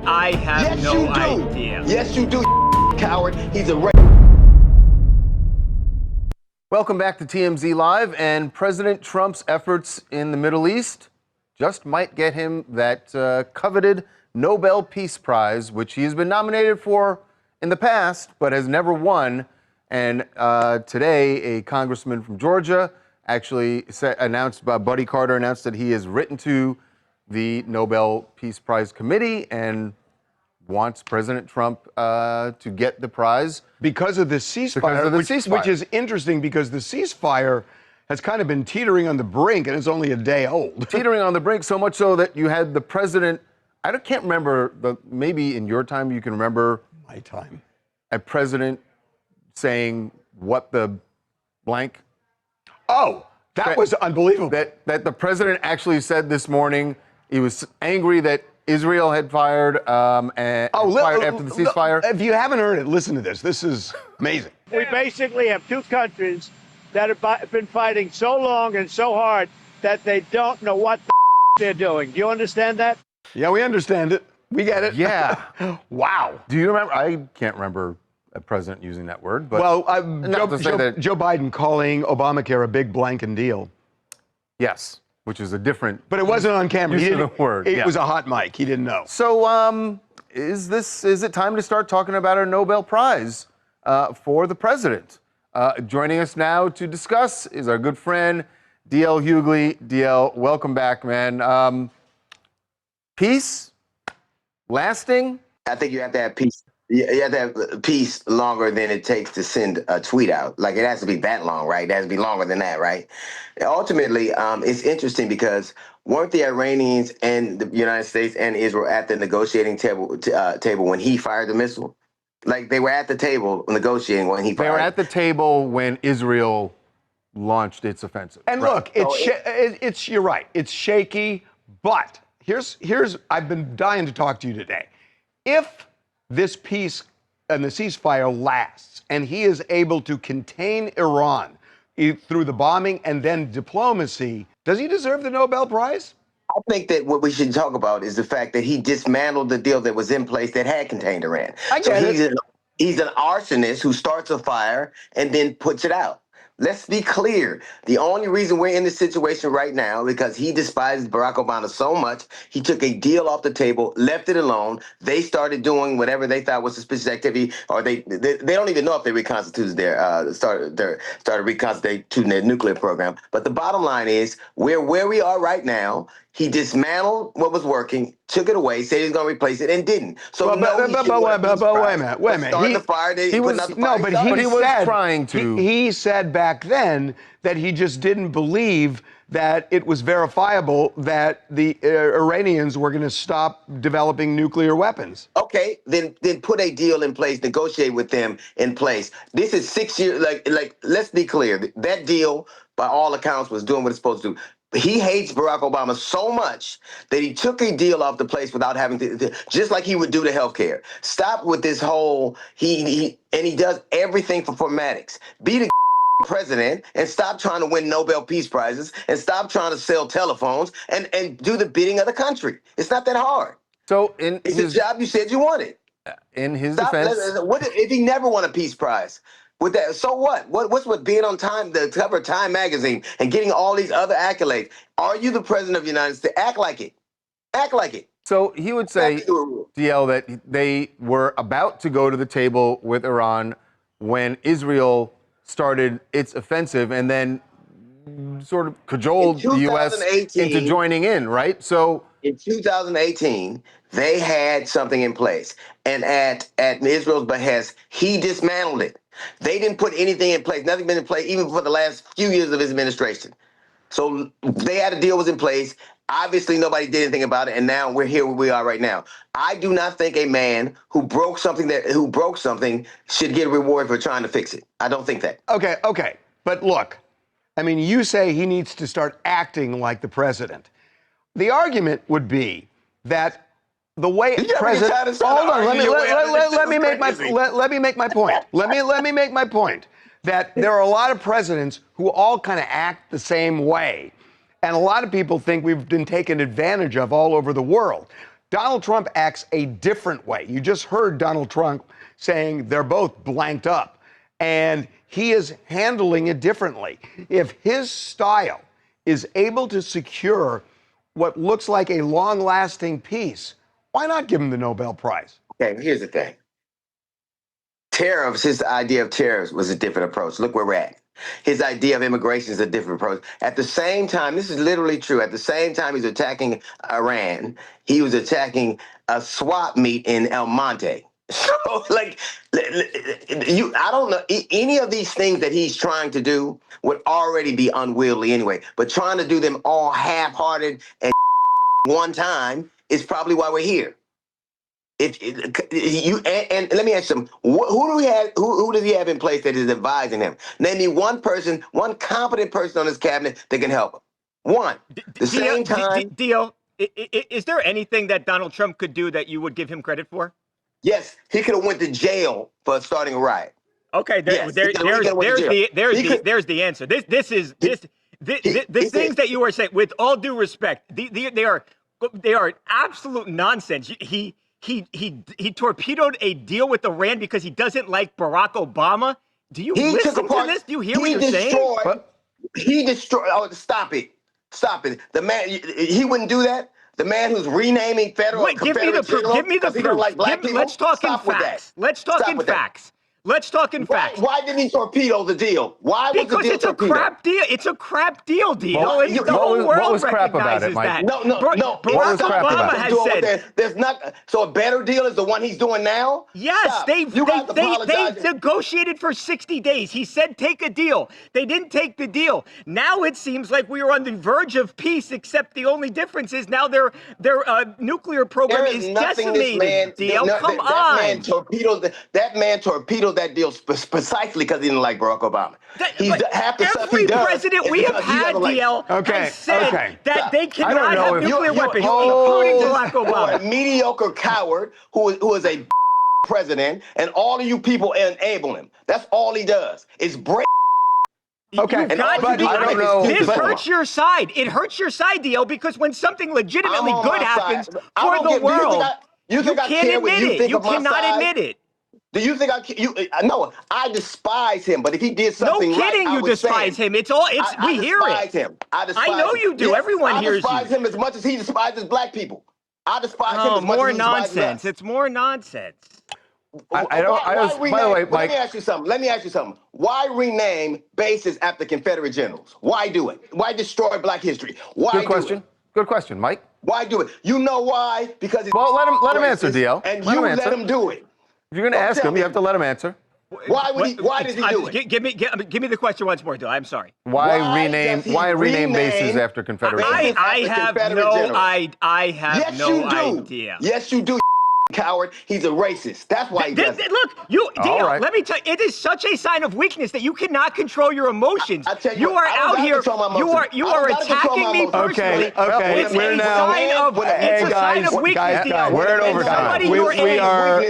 I have Yes, no you do. idea. Yes, you do, coward. He's a Welcome back to TMZ Live, and President Trump's efforts in the Middle East just might get him that coveted Nobel Peace Prize, which he has been nominated for in the past, but has never won. And today, a congressman from Georgia actually Buddy Carter announced that he has written to the Nobel Peace Prize Committee and wants President Trump to get the prize. Because of the ceasefire, which is interesting because the ceasefire has kind of been teetering on the brink and it's only a day old. Teetering on the brink, so much so that you had the president, can't remember, maybe in your time you can remember. My time. A president saying what the blank. Oh, that was unbelievable. That the president actually said this morning he was angry that Israel had fired fired after the ceasefire. If you haven't heard it, listen to this. This is amazing. We basically have two countries that have been fighting so long and so hard that they don't know what they're doing. Do you understand that? Yeah, we understand it. We get it. Yeah. Wow. Do you remember? I can't remember a president using that word. But Joe Biden calling Obamacare a big blanking deal. Yes. Which is a different. But it wasn't on camera. It was a hot mic. He didn't know. So, is it time to start talking about a Nobel Prize for the president? Joining us now to discuss is our good friend DL Hughley. DL, welcome back, man. Peace, lasting. I think you have to have peace. You have to have peace longer than it takes to send a tweet out. Like, it has to be that long, right? It has to be longer than that, right? Ultimately, it's interesting because weren't the Iranians and the United States and Israel at the negotiating table when he fired the missile? Like, they were at the table negotiating when he fired. They were at the table when Israel launched its offensive. And look, you're right. It's shaky, but here's I've been dying to talk to you today. If this peace and the ceasefire lasts, and he is able to contain Iran through the bombing and then diplomacy, does he deserve the Nobel Prize? I think that what we should talk about is the fact that he dismantled the deal that was in place that had contained Iran. He's an arsonist who starts a fire and then puts it out. Let's be clear. The only reason we're in this situation right now because he despises Barack Obama so much, he took a deal off the table, left it alone. They started doing whatever they thought was suspicious activity, or they don't even know if they reconstituted started reconstituting their nuclear program. But the bottom line is, we're where we are right now. He dismantled what was working, took it away, said he was going to replace it, and didn't. So wait a minute. Starting the fire, he was trying to. He said back then that he just didn't believe that it was verifiable that the Iranians were going to stop developing nuclear weapons. Okay, then put a deal in place, negotiate with them in place. This is 6 years. Like, let's be clear. That deal, by all accounts, was doing what it's supposed to do. He hates Barack Obama so much that he took a deal off the place without having to, just like he would do to healthcare. Stop with this whole, he does everything for formatics. Be the president and stop trying to win Nobel Peace Prizes and stop trying to sell telephones and do the bidding of the country. It's not that hard. So it's a job you said you wanted. In his defense. What if he never won a Peace Prize? With that, so what? What's with being on the cover of Time magazine and getting all these other accolades? Are you the president of the United States? Act like it. Act like it. So he would say, DL, that they were about to go to the table with Iran when Israel started its offensive and then sort of cajoled the U.S. into joining in, right? So in 2018, they had something in place. And at Israel's behest, he dismantled it. They didn't put anything in place, nothing been in place, even for the last few years of his administration. So they had a deal was in place. Obviously, nobody did anything about it, and now we're here where we are right now. I do not think a man who broke something should get a reward for trying to fix it. I don't think that. Okay. But look, I mean, you say he needs to start acting like the president. The argument would be that the way president. Hold on, let me make my point. Let me make my point that there are a lot of presidents who all kind of act the same way. And a lot of people think we've been taken advantage of all over the world. Donald Trump acts a different way. You just heard Donald Trump saying they're both blanked up, and he is handling it differently. If his style is able to secure what looks like a long-lasting peace, why not give him the Nobel Prize? Okay, here's the thing. Tariffs, his idea of tariffs was a different approach. Look where we're at. His idea of immigration is a different approach. At the same time, this is literally true. At the same time he's attacking Iran, he was attacking a swap meet in El Monte. So, like, I don't know. Any of these things that he's trying to do would already be unwieldy anyway. But trying to do them all half-hearted and one time is probably why we're here. And let me ask you something. Who does he have in place that is advising him? Name me one person, one competent person on his cabinet that can help him. One. Dio, is there anything that Donald Trump could do that you would give him credit for? Yes, he could have went to jail for starting a riot. Okay, there's the answer. The things that you are saying, with all due respect, they are absolute nonsense. He torpedoed a deal with Iran because he doesn't like Barack Obama. Do you listen to this? Do you hear what you're saying? He destroyed. Oh, stop it! The man, he wouldn't do that. The man who's renaming federal. Give me the proof. Like let's talk in facts. Let's talk in facts. Let's talk in facts. Why didn't he torpedo the deal? Why was the deal it's torpedoed? A crap deal. It's a crap deal, Dio. What was crap about it, Mike? No. Barack Obama has said there's not. So a better deal is the one he's doing now. Yes, they negotiated for 60 days. He said take a deal. They didn't take the deal. Now it seems like we are on the verge of peace. Except the only difference is now their nuclear program is decimated. Dio, come on. That man torpedoed that deal precisely because he didn't like Barack Obama. Every president we have had, DL, has said that they cannot have nuclear weapons, including Barack Obama. You're a mediocre coward who is a president, and all of you people enable him. That's all he does is break. Okay, this hurts your side. It hurts your side, DL, because when something legitimately good happens for the world, you can't admit it. You cannot admit it. Do you think no, I despise him, but if he did something right, you despise him. We hear it. I know you do. Yes, Everyone hears you. I despise him as much as he despises black people. I despise him as much as he despises us. It's more nonsense. By the way, Mike. Let me ask you something. Why rename bases after Confederate generals? Why do it? Why destroy black history? Why Good question. Good question, Mike. Why do it? You know why? Because let him answer, Dio. And let him do it. If you're going to ask him, you have to let him answer. Why does he do it? Give me the question once more, Dio. I'm sorry. Why rename bases after Confederate generals? I have no idea. Yes, you do. Coward, he's a racist. That's why he does it. Look, Dio, let me tell you, it is such a sign of weakness that you cannot control your emotions. You are out here, you are attacking me personally. Okay, it's a sign of weakness, Dio. We're in overtime. We are